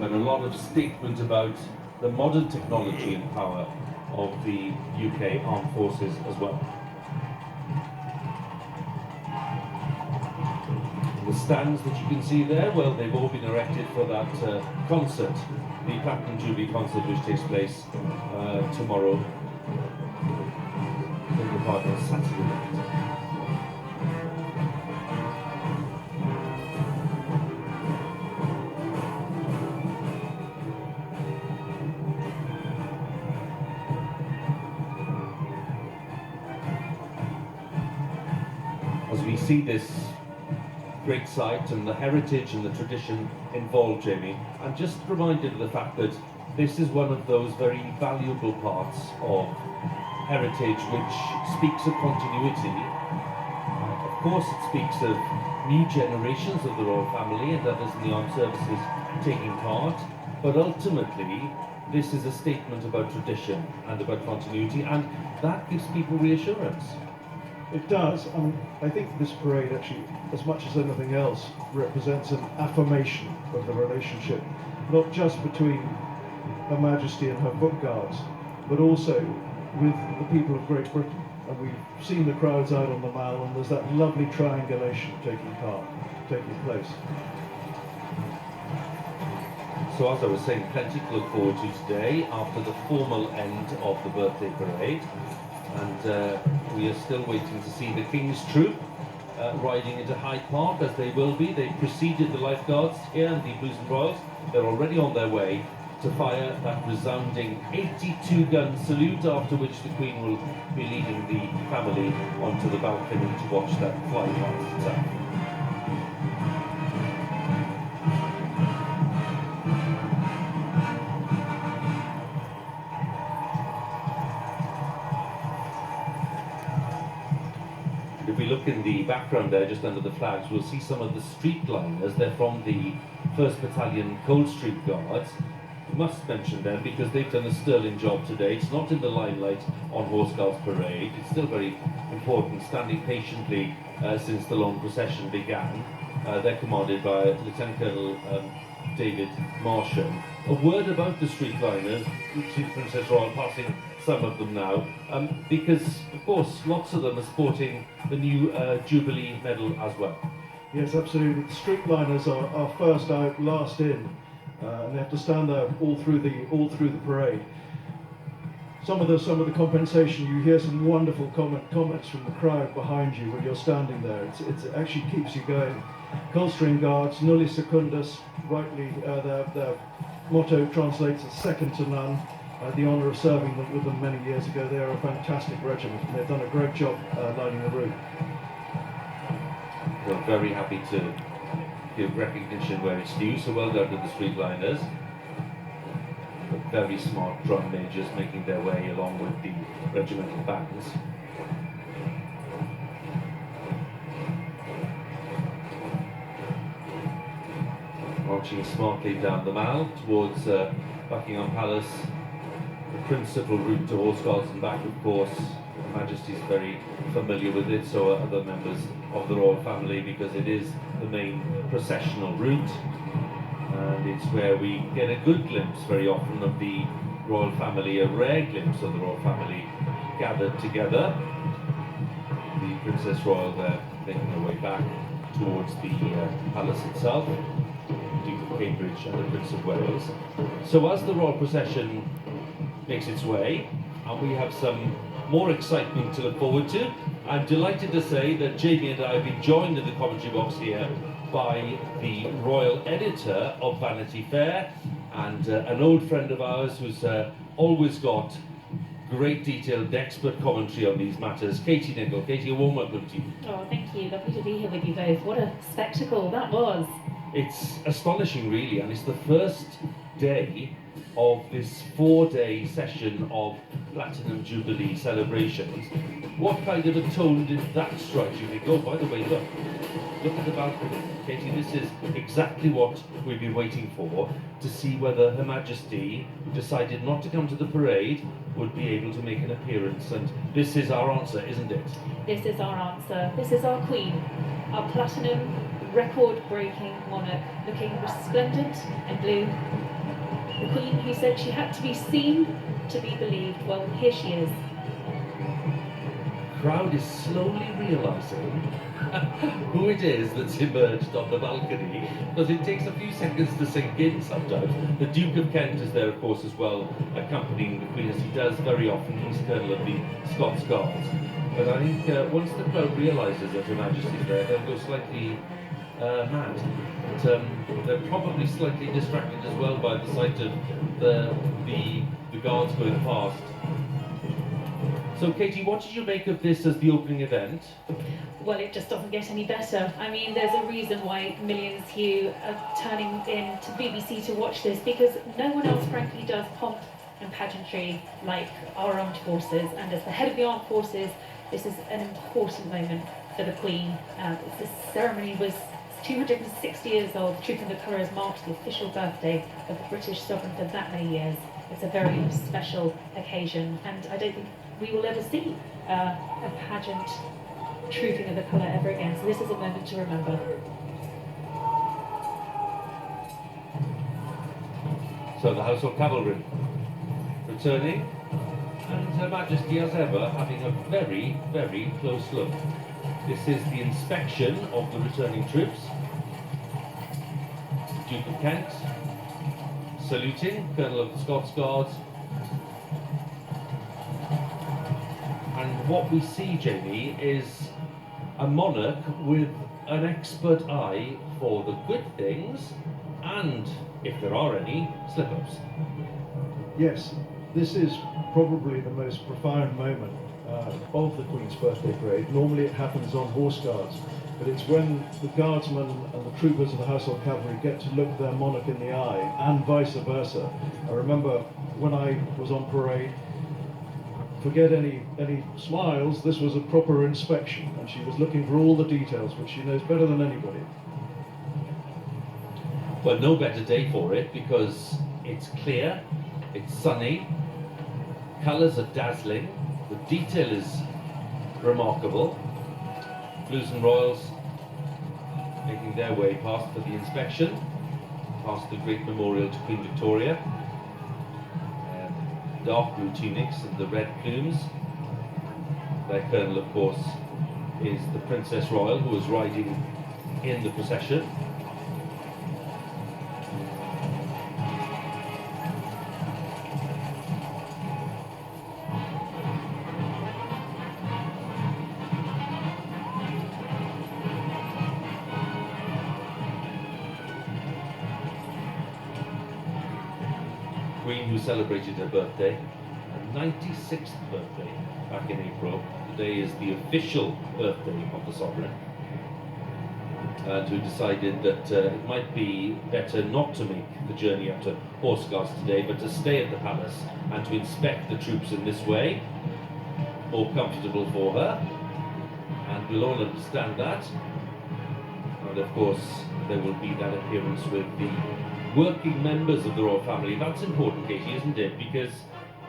and a lot of statement about the modern technology and power of the UK Armed Forces as well. The stands that you can see there, well, they've all been erected for that concert, the Platinum Jubilee concert, which takes place tomorrow, taking part on Saturday night. As we see this great site and the heritage and the tradition involved, Jamie, I'm just reminded of the fact that this is one of those very valuable parts of heritage which speaks of continuity. Of course, it speaks of new generations of the royal family and others in the armed services taking part, but ultimately this is a statement about tradition and about continuity, and that gives people reassurance. It does. I think this parade actually, as much as anything else, represents an affirmation of the relationship, not just between Her Majesty and her foot guards, but also with the people of Great Britain. And we've seen the crowds out on the Mall, and there's that lovely triangulation taking place. So as I was saying, plenty to look forward to today after the formal end of the birthday parade. And we are still waiting to see the King's Troop riding into Hyde Park, as they will be. They've preceded the lifeguards here and the Blues and Royals. They're already on their way to fire that resounding 82-gun salute, after which the Queen will be leading the family onto the balcony to watch that fly past itself. If we look in the background there, just under the flags, we'll see some of the streetliners. They're from the 1st Battalion Coldstream Guards. Must mention them because they've done a sterling job today. It's not in the limelight on Horse Guards Parade. It's still very important, standing patiently since the long procession began. They're commanded by Lieutenant Colonel David Marsham. A word about the streetliners, which is Princess Royal passing some of them now, because of course lots of them are sporting the new Jubilee medal as well. Yes, absolutely. The streetliners are first out, last in, and they have to stand there all through the parade. Some of the compensation, you hear some wonderful comments from the crowd behind you when you're standing there. It actually keeps you going. Coldstream Guards, nulli secundus, rightly their motto translates as second to none. The honour of serving with them many years ago. They are a fantastic regiment, and they've done a great job lining the route. We're very happy to give recognition where it's due, so well done to the streetliners. Very smart drum majors making their way along with the regimental bands. Marching smartly down the Mall towards Buckingham Palace. The principal route to Horse Guards and back, of course. Her Majesty's very familiar with it, so are other members of the royal family, because it is the main processional route. And it's where we get a good glimpse very often of the royal family, a rare glimpse of the royal family gathered together. The Princess Royal there making her way back towards the palace itself, Duke of Cambridge and the Prince of Wales. So as the royal procession makes its way, and we have some more excitement to look forward to, I'm delighted to say that Jamie and I have been joined in the commentary box here by the royal editor of Vanity Fair and an old friend of ours who's always got great detailed expert commentary on these matters, Katie Nichol. Katie, a warm welcome to you. Oh, thank you. Lovely to be here with you both. What a spectacle that was. It's astonishing, really, and it's the first day of this 4-day session of Platinum Jubilee celebrations. What kind of a tone did that strike you? Oh, by the way, look at the balcony. Katie, this is exactly what we've been waiting for, to see whether Her Majesty, who decided not to come to the parade, would be able to make an appearance. And this is our answer, isn't it? This is our answer. This is our Queen, our platinum, record-breaking monarch, looking resplendent in blue The Queen who said she had to be seen to be believed. Well, here she is. Crowd is slowly realising who it is that's emerged on the balcony, because it takes a few seconds to sink in sometimes. The Duke of Kent is there, of course, as well, accompanying the Queen, as he does very often. He's Colonel of the Scots Guards. But I think once the crowd realises that Her Majesty's there, they'll go slightly mad. But, they're probably slightly distracted as well by the sight of the guards going past. So, Katie, what did you make of this as the opening event? Well, it just doesn't get any better. I mean, there's a reason why millions, Hugh, are turning in to BBC to watch this, because no one else, frankly, does pomp and pageantry like our armed forces. And as the head of the armed forces, this is an important moment for the Queen. This ceremony was 260 years old. Truth and the Colours marked the official birthday of the British sovereign for that many years. It's a very special occasion, and I don't think we will ever see a pageant Truthing of the Colour ever again. So this is a moment to remember. So the Household Cavalry returning, and Her Majesty, as ever, having a very, very close look. This is the inspection of the returning troops. Duke of Kent saluting, Colonel of the Scots Guards. And what we see, Jamie, is a monarch with an expert eye for the good things and, if there are any, slip-ups. Yes, this is probably the most profound moment of the Queen's birthday parade. Normally it happens on horse guards, but it's when the guardsmen and the troopers of the Household Cavalry get to look their monarch in the eye, and vice versa. I remember when I was on parade, forget any smiles, this was a proper inspection, and she was looking for all the details, which she knows better than anybody. Well, no better day for it, because it's clear, it's sunny, colours are dazzling, the detail is remarkable. Blues and Royals making their way past for the inspection, past the great memorial to Queen Victoria. Dark blue tunics and the red plumes. Their colonel, of course, is the Princess Royal, who is riding in the procession. Queen, who celebrated her birthday, her 96th birthday back in April. Today is the official birthday of the sovereign, and who decided that it might be better not to make the journey up to Horse Guards today, but to stay at the palace and to inspect the troops in this way. More comfortable for her, and we'll all understand that. And of course, there will be that appearance with the working members of the royal family. That's important, Katie, isn't it? Because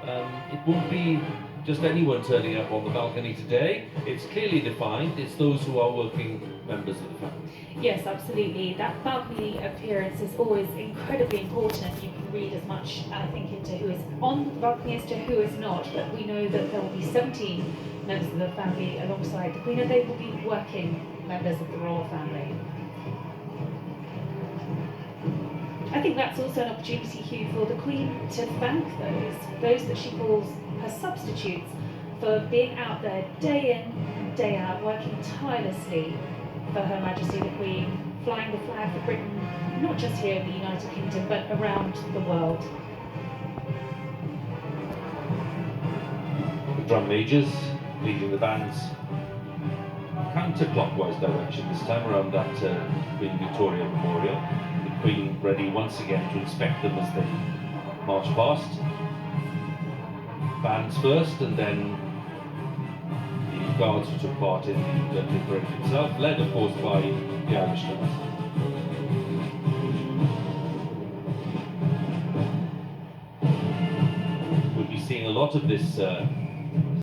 it won't be just anyone turning up on the balcony today. It's clearly defined. It's those who are working members of the family. Yes, absolutely. That balcony appearance is always incredibly important. You can read as much, I think, into who is on the balcony as to who is not, but we know that there will be 17 members of the family alongside the Queen, and they will be working members of the royal family. I think that's also an opportunity, Hugh, for the Queen to thank those that she calls her substitutes, for being out there day in, day out, working tirelessly for Her Majesty the Queen, flying the flag for Britain, not just here in the United Kingdom, but around the world. The drum majors leading the bands counterclockwise direction this time around that Queen Victoria Memorial. The Queen ready once again to inspect them as they march past. Bands first, and then the guards who took part in the parade itself, led of course by the Irish Guards. We'll be seeing a lot of this